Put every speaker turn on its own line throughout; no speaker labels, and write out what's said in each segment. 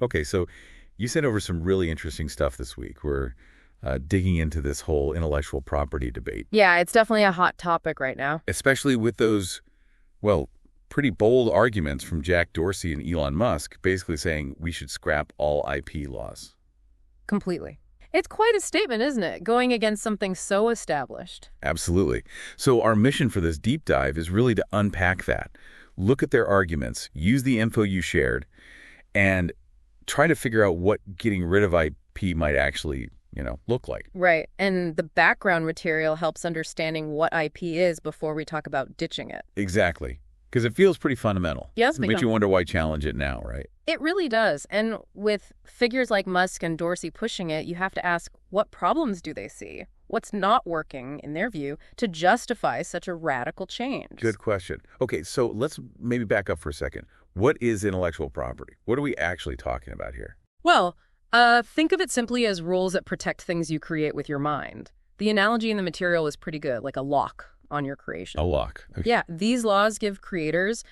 Okay, so you sent over some really interesting stuff this week. We're digging into this whole intellectual property debate,
Yeah, it's definitely a hot topic right now.
especially with those, well, pretty bold arguments from Jack Dorsey and Elon Musk, basically saying we should scrap all IP laws.
Completely. It's quite a statement, isn't it? Going against something so established.
Absolutely. So our mission for this deep dive is really to unpack that, look at their arguments, use the info you shared, and try to figure out what getting rid of IP might actually, look like.
Right. And the background material helps understanding what IP is before we talk about ditching it.
Exactly. Because it feels pretty fundamental.
Yes,
Makes you wonder why challenge it now, right?
It really does. And with figures like Musk and Dorsey pushing it, you have to ask, what problems do they see? What's not working, in their view, to justify such a radical change?
Good question. Okay, so let's maybe back up for a second. What is intellectual property? What are we actually talking about here?
Well, think of it simply as rules that protect things you create with your mind. The analogy in the material is pretty good, like a lock on your creation.
A lock. Okay.
Yeah, these laws give creators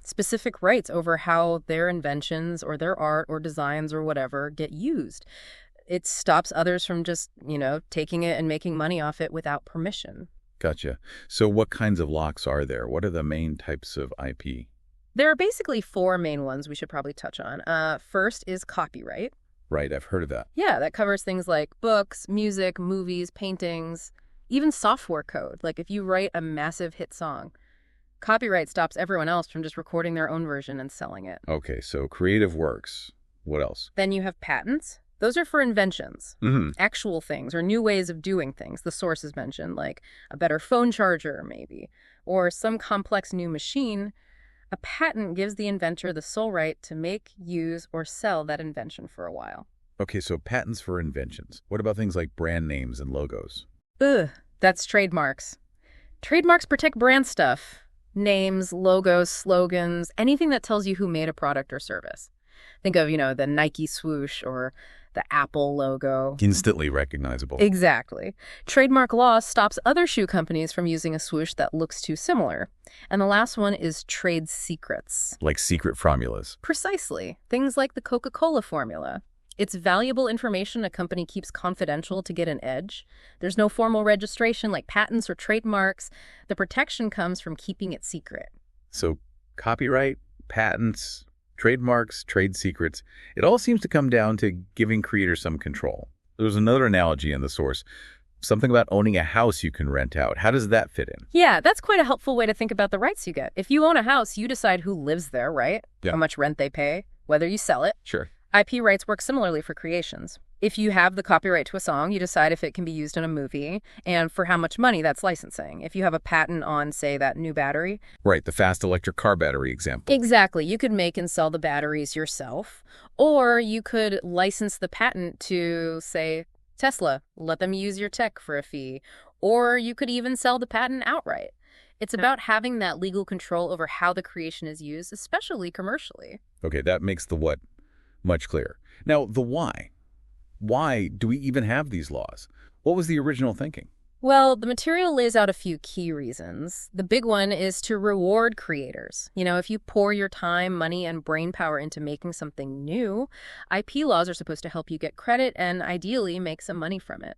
specific rights over how their inventions or their art or designs or whatever get used. It stops others from just, taking it and making money off it without permission.
Gotcha. So what kinds of locks are there? What are the main types of IP?
There are basically four main ones we should probably touch on. First is copyright.
Right, I've heard of that.
Yeah, that covers things like books, music, movies, paintings, even software code. Like if you write a massive hit song, copyright stops everyone else from just recording their own version and selling it.
Okay, so creative works. What else?
Then you have patents. Those are for inventions,
Mm-hmm.
actual things or new ways of doing things. The source is mentioned, like a better phone charger, maybe, or some complex new machine. A patent gives the inventor the sole right to make, use, or sell that invention for a while.
Okay, so patents for inventions. What about things like brand names and logos?
Ugh, that's trademarks. Trademarks protect brand stuff. Names, logos, slogans, anything that tells you who made a product or service. Think of, the Nike swoosh or the Apple logo.
Instantly recognizable.
Exactly. Trademark law stops other shoe companies from using a swoosh that looks too similar. And the last one is trade secrets.
Like secret formulas.
Precisely. Things like the Coca-Cola formula. It's valuable information a company keeps confidential to get an edge. There's no formal registration like patents or trademarks. The protection comes from keeping it secret.
So copyright, patents, trademarks, trade secrets, it all seems to come down to giving creators some control. There's another analogy in the source, something about owning a house you can rent out. How does that fit in?
Yeah, that's quite a helpful way to think about the rights you get. If you own a house, you decide who lives there, right?
Yeah.
How much rent they pay, whether you sell it.
Sure.
IP rights work similarly for creations. If you have the copyright to a song, you decide if it can be used in a movie and for how much money that's licensing. If you have a patent on, say, that new battery.
Right, the fast electric car battery example.
Exactly. You could make and sell the batteries yourself, or you could license the patent to, say, Tesla, let them use your tech for a fee, or you could even sell the patent outright. It's about having that legal control over how the creation is used, especially commercially.
Okay, that makes the what much clearer. Now, the why. Why do we even have these laws? What was the original thinking?
Well, the material lays out a few key reasons. The big one is to reward creators. If you pour your time, money, and brain power into making something new, IP laws are supposed to help you get credit and ideally make some money from it.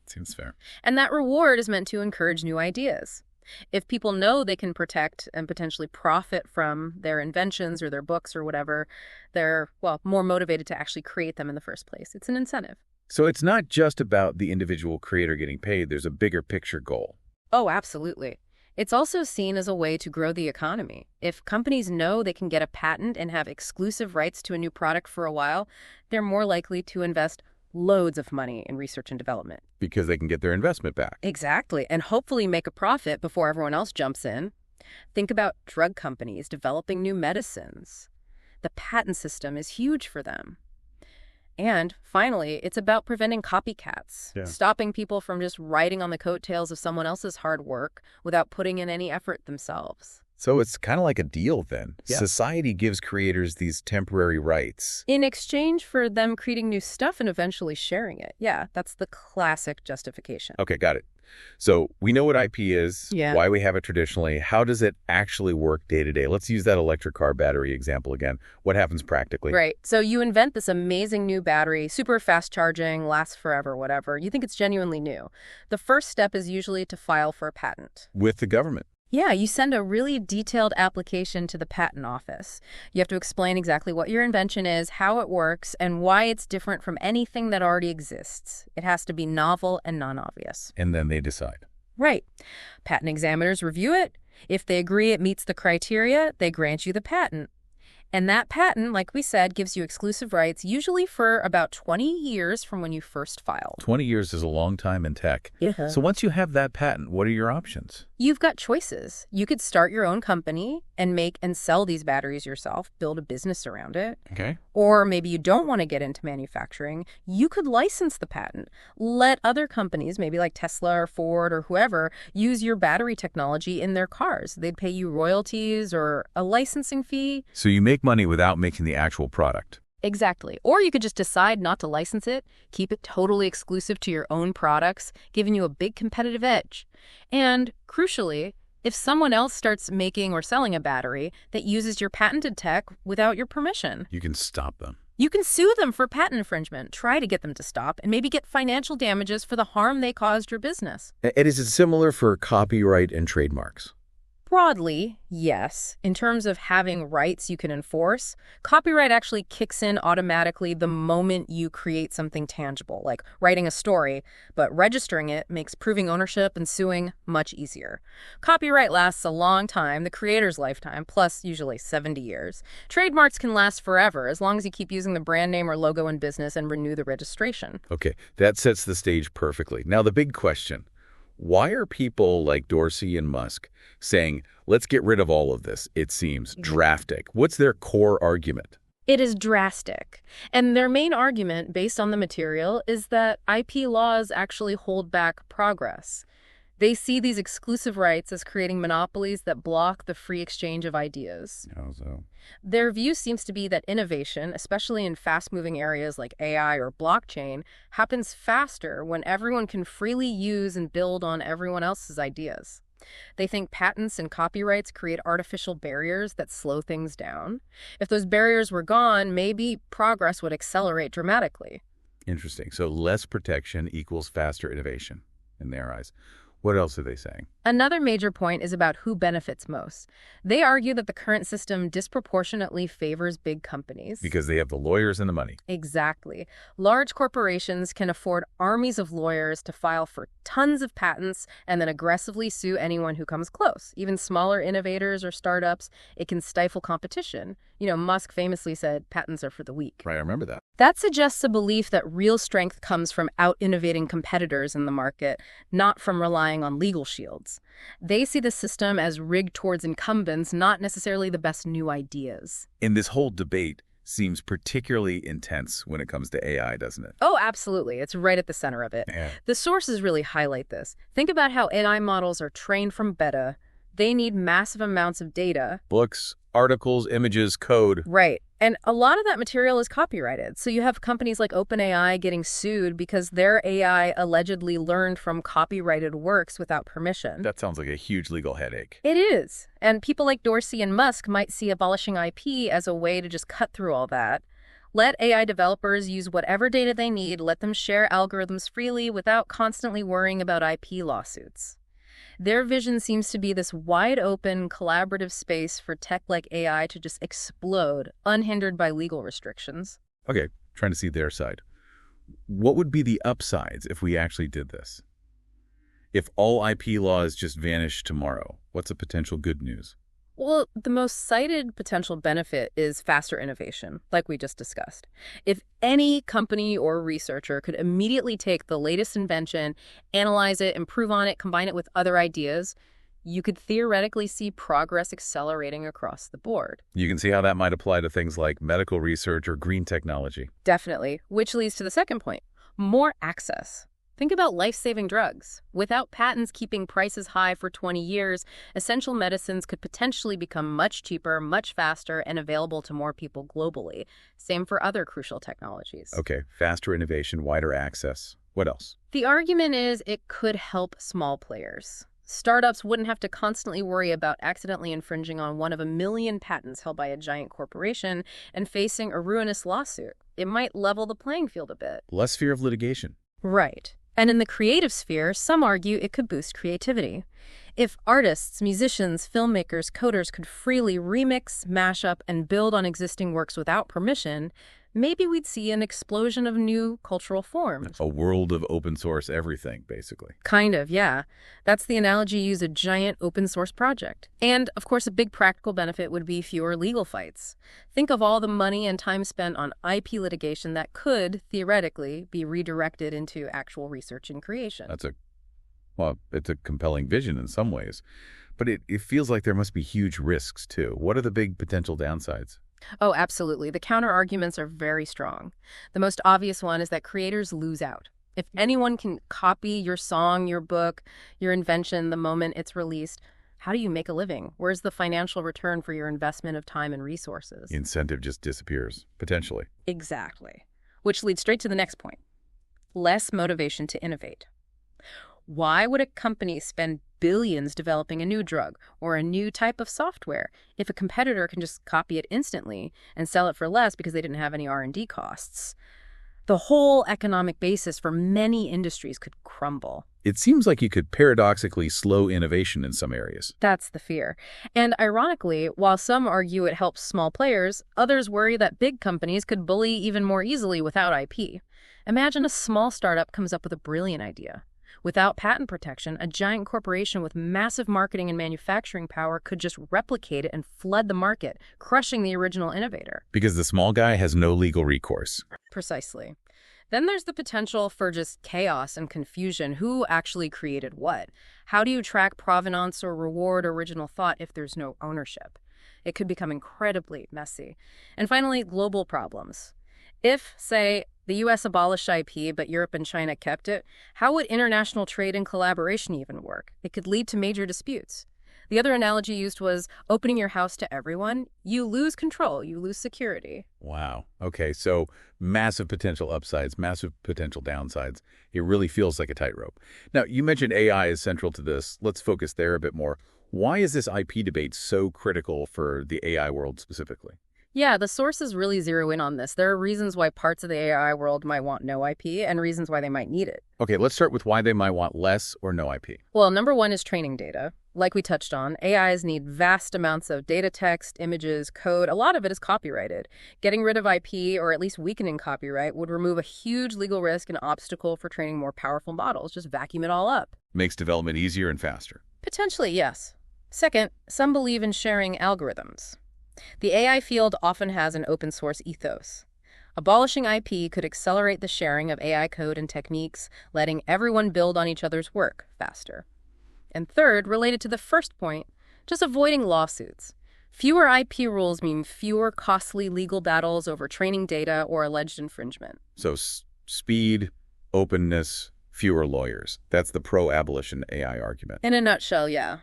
Seems fair.
And that reward is meant to encourage new ideas. If people know they can protect and potentially profit from their inventions or their books or whatever, they're, more motivated to actually create them in the first place. It's an incentive.
So it's not just about the individual creator getting paid. There's a bigger picture goal.
Oh, absolutely. It's also seen as a way to grow the economy. If companies know they can get a patent and have exclusive rights to a new product for a while, they're more likely to invest loads of money in research and development.
Because they can get their investment back.
Exactly, and hopefully make a profit before everyone else jumps in. Think about drug companies developing new medicines. The patent system is huge for them. And finally, it's about preventing copycats, stopping people from just riding on the coattails of someone else's hard work without putting in any effort themselves.
So it's kind of like a deal then.
Yeah.
Society gives creators these temporary rights.
In exchange for them creating new stuff and eventually sharing it. Yeah, that's the classic justification.
Okay, got it. So we know what IP is,
Yeah.
why we have it traditionally. How does it actually work day to day? Let's use that electric car battery example again. What happens practically?
Right. So you invent this amazing new battery, super fast charging, lasts forever, whatever. You think it's genuinely new. The first step is usually to file for a patent.
With the government.
Yeah, you send a really detailed application to the patent office. You have to explain exactly what your invention is, how it works, and why it's different from anything that already exists. It has to be novel and non-obvious.
And then they decide.
Right. Patent examiners review it. If they agree it meets the criteria, they grant you the patent. And that patent, like we said, gives you exclusive rights, usually for about 20 years from when you first filed.
20 years is a long time in tech.
Yeah.
So once you have that patent, what are your options?
You've got choices. You could start your own company and make and sell these batteries yourself, build a business around it.
Okay.
Or maybe you don't want to get into manufacturing. You could license the patent. Let other companies, maybe like Tesla or Ford or whoever, use your battery technology in their cars. They'd pay you royalties or a licensing fee.
So you make money without making the actual product.
Exactly. Or you could just decide not to license it, keep it totally exclusive to your own products, giving you a big competitive edge. And crucially, if someone else starts making or selling a battery that uses your patented tech without your permission,
You can stop them.
you can sue them for patent infringement, try to get them to stop, and maybe get financial damages for the harm they caused your business.
And is it similar for copyright and trademarks?
Broadly, yes. In terms of having rights you can enforce, copyright actually kicks in automatically the moment you create something tangible, like writing a story, but registering it makes proving ownership and suing much easier. Copyright lasts a long time, the creator's lifetime, plus usually 70 years. Trademarks can last forever, as long as you keep using the brand name or logo in business and renew the registration.
Okay, that sets the stage perfectly. Now the big question. Why are people like Dorsey and Musk saying, let's get rid of all of this? It seems drastic. What's their core argument?
It is drastic. And their main argument, based on the material, is that IP laws actually hold back progress. They see these exclusive rights as creating monopolies that block the free exchange of ideas.
How so?
Their view seems to be that innovation, especially in fast-moving areas like AI or blockchain, happens faster when everyone can freely use and build on everyone else's ideas. They think patents and copyrights create artificial barriers that slow things down. If those barriers were gone, maybe progress would accelerate dramatically.
Interesting. So less protection equals faster innovation in their eyes. What else are they saying?
Another major point is about who benefits most. They argue that the current system disproportionately favors big companies.
Because they have the lawyers and the money.
Exactly. Large corporations can afford armies of lawyers to file for tons of patents and then aggressively sue anyone who comes close. Even smaller innovators or startups, it can stifle competition. You know, Musk famously said patents are for the weak.
Right, I remember that.
That suggests a belief that real strength comes from out-innovating competitors in the market, not from relying on legal shields. They see the system as rigged towards incumbents, not necessarily the best new ideas.
And this whole debate seems particularly intense when it comes to AI, doesn't it?
Oh, absolutely. It's right at the center of it.
Yeah.
The sources really highlight this. Think about how AI models are trained from beta. They need massive amounts of data.
Books, articles, images, code.
Right. And a lot of that material is copyrighted. So you have companies like OpenAI getting sued because their AI allegedly learned from copyrighted works without permission.
That sounds like a huge legal headache.
It is. And people like Dorsey and Musk might see abolishing IP as a way to just cut through all that. Let AI developers use whatever data they need, let them share algorithms freely without constantly worrying about IP lawsuits. Their vision seems to be this wide-open, collaborative space for tech like AI to just explode, unhindered by legal restrictions.
Okay, trying to see their side. What would be the upsides if we actually did this? If all IP laws just vanished tomorrow, what's a potential good news?
Well, the most cited potential benefit is faster innovation, like we just discussed. If any company or researcher could immediately take the latest invention, analyze it, improve on it, combine it with other ideas, you could theoretically see progress accelerating across the board.
You can see how that might apply to things like medical research or green technology.
Definitely, which leads to the second point, more access. Think about life-saving drugs. Without patents keeping prices high for 20 years, essential medicines could potentially become much cheaper, much faster, and available to more people globally. Same for other crucial technologies.
Okay, faster innovation, wider access. What else?
The argument is it could help small players. Startups wouldn't have to constantly worry about accidentally infringing on one of a million patents held by a giant corporation and facing a ruinous lawsuit. It might level the playing field a bit.
Less fear of litigation.
Right. And in the creative sphere, some argue it could boost creativity. If artists, musicians, filmmakers, coders could freely remix, mash up, and build on existing works without permission, maybe we'd see an explosion of new cultural forms.
A world of open source everything, basically.
Kind of, yeah. That's the analogy you use a giant open source project. And, of course, a big practical benefit would be fewer legal fights. Think of all the money and time spent on IP litigation that could, theoretically, be redirected into actual research and creation.
It's a compelling vision in some ways. But it feels like there must be huge risks, too. What are the big potential downsides?
Oh, absolutely. The counter-arguments are very strong. The most obvious one is that creators lose out. If anyone can copy your song, your book, your invention the moment it's released, how do you make a living? Where's the financial return for your investment of time and resources?
Incentive just disappears, potentially.
Exactly. Which leads straight to the next point. Less motivation to innovate. Why would a company spend billions developing a new drug or a new type of software if a competitor can just copy it instantly and sell it for less because they didn't have any R&D costs? The whole economic basis for many industries could crumble.
It seems like you could paradoxically slow innovation in some areas.
That's the fear. And ironically, while some argue it helps small players, others worry that big companies could bully even more easily without IP. Imagine a small startup comes up with a brilliant idea. Without patent protection, a giant corporation with massive marketing and manufacturing power could just replicate it and flood the market, crushing the original innovator.
Because the small guy has no legal recourse.
Precisely. Then there's the potential for just chaos and confusion. Who actually created what? How do you track provenance or reward original thought if there's no ownership? It could become incredibly messy. And finally, global problems. If, say, the U.S. abolished IP, but Europe and China kept it, how would international trade and collaboration even work? It could lead to major disputes. The other analogy used was opening your house to everyone. You lose control, you lose security.
Wow. Okay, so massive potential upsides, massive potential downsides. It really feels like a tightrope. Now, you mentioned AI is central to this. Let's focus there a bit more. Why is this IP debate so critical for the AI world specifically?
Yeah, the sources really zero in on this. There are reasons why parts of the AI world might want no IP and reasons why they might need it.
Okay, let's start with why they might want less or no IP.
Well, number one is training data. Like we touched on, AIs need vast amounts of data, text, images, code. A lot of it is copyrighted. Getting rid of IP, or at least weakening copyright, would remove a huge legal risk and obstacle for training more powerful models. Just vacuum it all up.
Makes development easier and faster.
Potentially, yes. Second, some believe in sharing algorithms. The AI field often has an open source ethos. Abolishing IP could accelerate the sharing of AI code and techniques, letting everyone build on each other's work faster. And third, related to the first point, just avoiding lawsuits. Fewer IP rules mean fewer costly legal battles over training data or alleged infringement.
So speed, openness, fewer lawyers. That's the pro-abolition AI argument.
In a nutshell, yeah.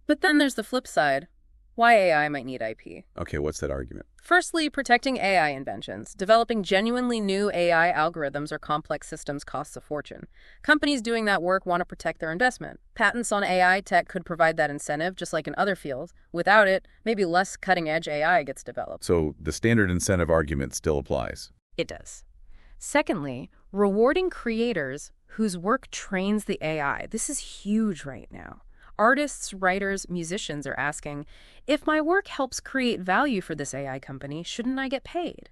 But then there's the flip side. Why AI might need IP.
Okay, what's that argument?
Firstly, protecting AI inventions. Developing genuinely new AI algorithms or complex systems costs a fortune. Companies doing that work want to protect their investment. Patents on AI tech could provide that incentive, just like in other fields. Without it, maybe less cutting-edge AI gets developed.
So the standard incentive argument still applies.
It does. Secondly, rewarding creators whose work trains the AI. This is huge right now. Artists, writers, musicians are asking, if my work helps create value for this AI company, shouldn't I get paid?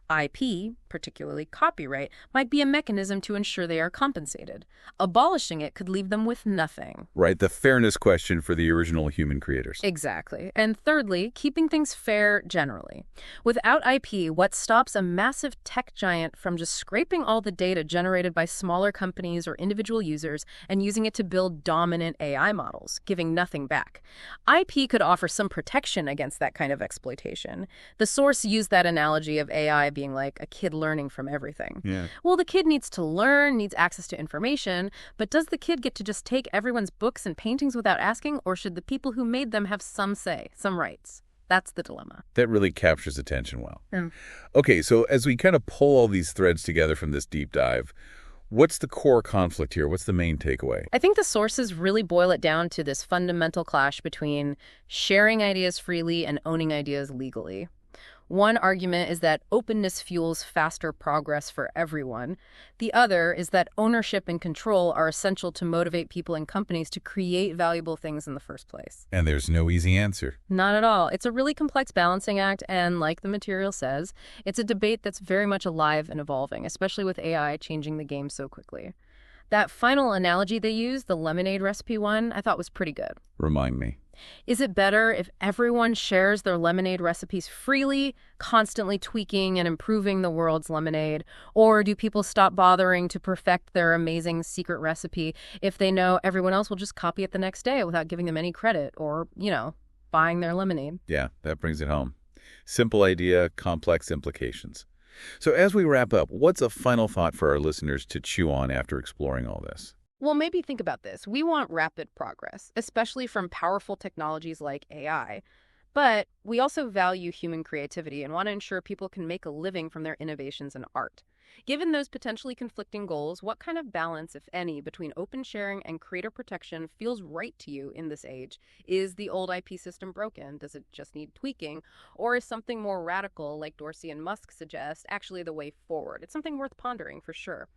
IP, particularly copyright, might be a mechanism to ensure they are compensated. Abolishing it could leave them with nothing.
Right, the fairness question for the original human creators.
Exactly. And thirdly, keeping things fair generally. Without IP, what stops a massive tech giant from just scraping all the data generated by smaller companies or individual users and using it to build dominant AI models, giving nothing back? IP could offer some protection against that kind of exploitation. The source used that analogy of AI being like a kid learning from everything.
Yeah.
Well, the kid needs to learn, needs access to information, but does the kid get to just take everyone's books and paintings without asking, or should the people who made them have some say, some rights? That's the dilemma.
That really captures attention well.
Yeah.
Okay, so as we kind of pull all these threads together from this deep dive, what's the core conflict here? What's the main takeaway?
I think the sources really boil it down to this fundamental clash between sharing ideas freely and owning ideas legally. One argument is that openness fuels faster progress for everyone. The other is that ownership and control are essential to motivate people and companies to create valuable things in the first place.
And there's no easy answer.
Not at all. It's a really complex balancing act, and like the material says, it's a debate that's very much alive and evolving, especially with AI changing the game so quickly. That final analogy they used, the lemonade recipe one, I thought was pretty good.
Remind me.
Is it better if everyone shares their lemonade recipes freely, constantly tweaking and improving the world's lemonade? Or do people stop bothering to perfect their amazing secret recipe if they know everyone else will just copy it the next day without giving them any credit or, buying their lemonade?
Yeah, that brings it home. Simple idea, complex implications. So as we wrap up, what's a final thought for our listeners to chew on after exploring all this?
Well, maybe think about this. We want rapid progress, especially from powerful technologies like AI. But we also value human creativity and want to ensure people can make a living from their innovations and art. Given those potentially conflicting goals, what kind of balance, if any, between open sharing and creator protection feels right to you in this age? Is the old IP system broken? Does it just need tweaking? Or is something more radical, like Dorsey and Musk suggest, actually the way forward? It's something worth pondering for sure.